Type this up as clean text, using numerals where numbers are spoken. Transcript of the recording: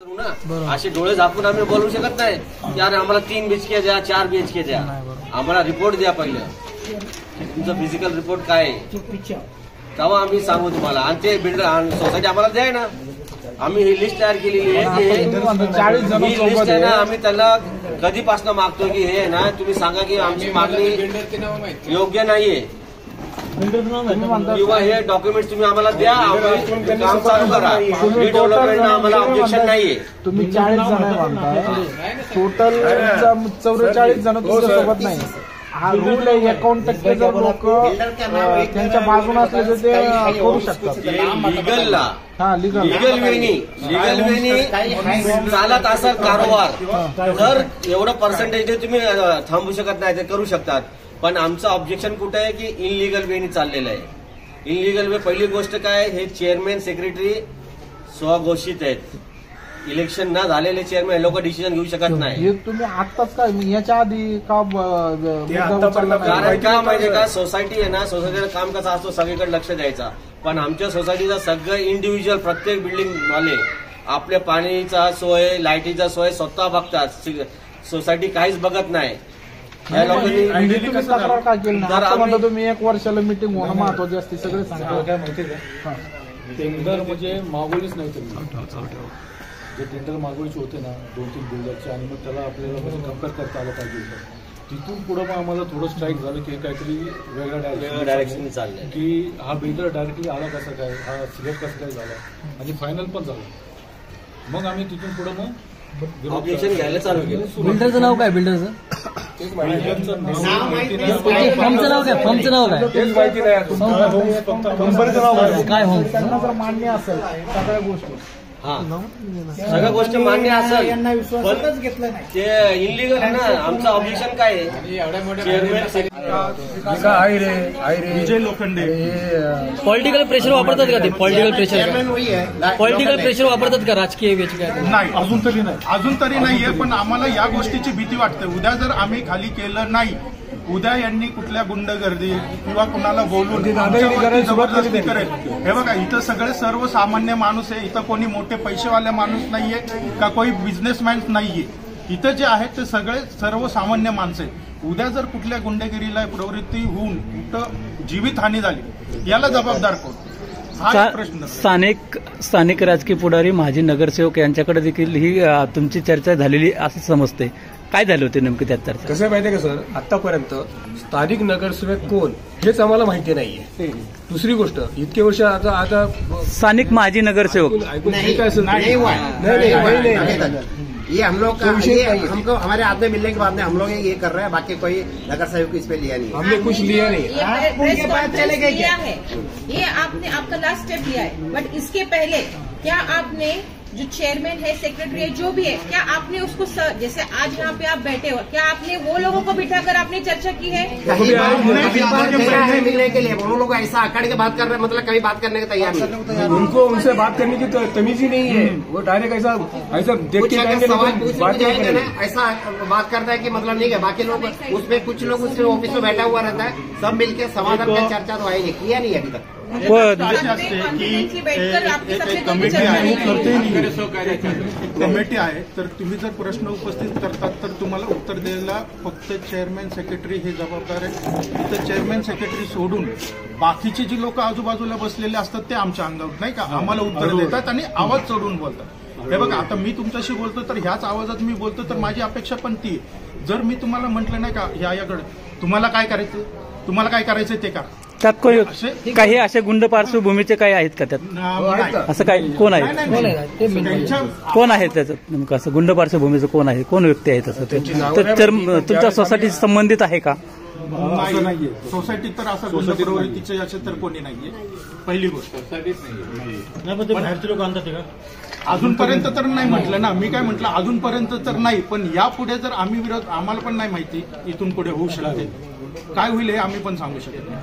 असे डोळे झाकून आम्ही बोलू शकत नाही की अरे आम्हाला 3 BHK द्या, 4 BHK द्या. आम्हाला रिपोर्ट द्या पहिलं, तुमचा फिजिकल रिपोर्ट काय आहे तेव्हा आम्ही सांगू तुम्हाला. आणि ते बिल्डर सोसायटी आम्हाला द्याय ना, आम्ही ही लिस्ट तयार केलेली आहे की ही लिस्ट आहे ना, आम्ही त्याला कधीपासून मागतो की हे ना तुम्ही सांगा की आमची मागणी योग्य नाहीये किंवा हे डॉक्युमेंट तुम्ही आम्हाला द्या, काम चालू करा. रिडेव्हलपमेंट आम्हाला ऑब्जेक्शन नाहीये. तुम्ही 40 जण म्हणताय, टोटल 44 जण तुमच्यासोबत नाही. हा रूल आहे, 51% जर लोक त्यांच्या बाजूने असले तर ते करू शकतात. लिगल वेनी चालत असेल कारोबार तर एवढं पर्सेंटेज तुम्ही थांबू शकत नाही, ते करू शकतात. पण आमचं ऑब्जेक्शन कुठं आहे की इनलिगल वेनी चाललेलं आहे. इनलिगल वे पहिली गोष्ट काय, हे चेअरमॅन सेक्रेटरी स्वघोषित आहेत. इलेक्शन न झालेले चेअरमॅन हे लोक डिसिजन घेऊ शकत नाही. तुम्ही आत्ताच काय याच्या आधी का कारण का माहितीये का, सोसायटी आहे ना, सोसायटीचं काम कसं असतो सगळीकडे लक्ष द्यायचा. पण आमच्या सोसायटीचा सगळं इंडिव्हिज्युअल प्रत्येक बिल्डिंग वाले आपल्या पाणीचा सोय, लाईटीचा सोय स्वतः बघतात. सोसायटी काहीच बघत नाही. या लोकांनी तक्रार का केली नाही? तुम्ही 1 वर्षाला मिटिंग होणं महत्वाची असते, सगळे सांगतो. काय माहिती का, टेंडर म्हणजे मागवलीच नाही तुम्ही. जे टेंडर मागवायचे होते ना 2-3 बिल्डरचे, आणि मग त्याला आपल्याला म्हणजे कम्पेअर करता आलं पाहिजे होतं. तिथून पुढं मग आम्हाला थोडं स्ट्राईक झालं की काहीतरी वेगळ्या डायरेक्शन चाललंय की हा बिल्डर डायरेक्टली आला कसा काय, हा सिलेक्ट कसं काय झाला, आणि फायनल पण झालं. मग आम्ही तिथून पुढं मग ऑब्जेक्शन घ्यायला चालू केलं. बिल्डरचं नाव काय? बिल्डरचं फॉर्मचं नाव काय? फॉर्मचं नाव काय? तेच माहिती नाही. काय होम? त्यांना जर मान्य असेल सगळ्या गोष्टी, सगळ्या गोष्टी मान्य असेल, यांना विश्वासच घेतला नाही. ते इनलिगल आहे ना. आमचं ऑब्जेक्शन काय आहे, चेअरमॅन विजय लोखंडे पॉलिटिकल प्रेशर वापरतात का ते? पॉलिटिकल प्रेशर वापरतात का राजकीय नाही, अजून तरी नाहीये. पण आम्हाला या गोष्टीची भीती वाटते, उद्या जर आम्ही खाली केलं नाही, उद्या यांनी कुठल्या गुंडगर्दी किंवा कुणाला बोलून जबरदस्ती करेल. हे बघा, इथं सगळे सर्वसामान्य माणूस आहे. इथं कोणी मोठे पैसेवाले माणूस नाहीये का कोणी बिझनेसमॅन नाहीये. इथं जे आहेत ते सगळे सर्वसामान्य माणसं आहेत. उद्या जर कुठल्या गुंडगिरीला प्रवृत्ती होऊन कुठं जीवितहानी झाली, याला जबाबदार कोण, हा प्रश्न. स्थानिक राजकीय पुढारी, माजी नगरसेवक यांच्याकडे देखील ही तुमची चर्चा झालेली असं समजते. काय झालं होते नेमकं त्यात चर्चा? कसं माहितीये का सर, आतापर्यंत स्थानिक नगरसेवक कोण हेच आम्हाला माहिती नाहीये. दुसरी गोष्ट, इतके वर्ष आता स्थानिक माजी नगरसेवक ये हम लोग का हमको हमारे आदमी मिलने के बाद में हम लोग ये कर रहे हैं, बाकी कोई नगर सहयोग इस पे लिया नहीं, हमने कुछ लिया नहीं. ये आपने आपका लास्ट स्टेप लिया है, बट इसके पहले क्या आपने जो चेयरमैन है, सेक्रेटरी है, जो भी है, क्या आपने उसको जैसे आज यहाँ पे आप बैठे हो, क्या आपने वो लोगों को बिठाकर आपने चर्चा की है? मिलने के लिए वो लोग ऐसा अकड़ के बात कर रहे हैं, मतलब कभी बात करने के तैयार नहीं. उनको उनसे बात करने की तमीज ही नहीं है. वो डायरेक्ट ऐसा देख के ऐसा बात करता है कि मतलब नहीं है. बाकी लोग उसमें कुछ लोग उसके ऑफिस में बैठा हुआ रहता है, सब मिलकर समाधान की चर्चा तो आएगी, किया नहीं अभी तक. कमिटी आहे, तर तुम्ही जर प्रश्न उपस्थित करतात तर तुम्हाला उत्तर द्यायला फक्त चेअरमॅन सेक्रेटरी हे जबाबदार आहे. तर चेअरमॅन सेक्रेटरी सोडून बाकीचे जी लोक आजूबाजूला बसलेले असतात ते आमच्या अंगावर नाही का आम्हाला उत्तर देतात आणि आवाज चढवून बोलतात. हे बघा, आता मी तुमच्याशी बोलतो तर ह्याच आवाजात मी बोलतो, तर माझी अपेक्षा पण ती आहे. जर मी तुम्हाला म्हटलं नाही का याकडे तुम्हाला काय करायचं ते करा. त्यात काही असे गुंड पार्श्वभूमीचे काही आहेत का त्यात? असं काय कोण आहे? कोण आहे त्याच्यात नेमकं असं गुंड पार्श्वभूमीचं कोण आहे? कोण व्यक्ती आहे तसं? तुमच्या सोसायटी संबंधित आहे का? नाहीये सोसायटीत, तर असं गुंड प्रवृत्तीचे याचे तर कोणी नाहीये. पहिली गोष्ट अजूनपर्यंत तर नाही म्हटलं ना. मी काय म्हटलं, अजूनपर्यंत तर नाही, पण यापुढे जर आम्ही आम्हाला पण नाही माहिती इथून पुढे होऊ शकते. काय होईल हे आम्ही पण सांगू शकत नाही.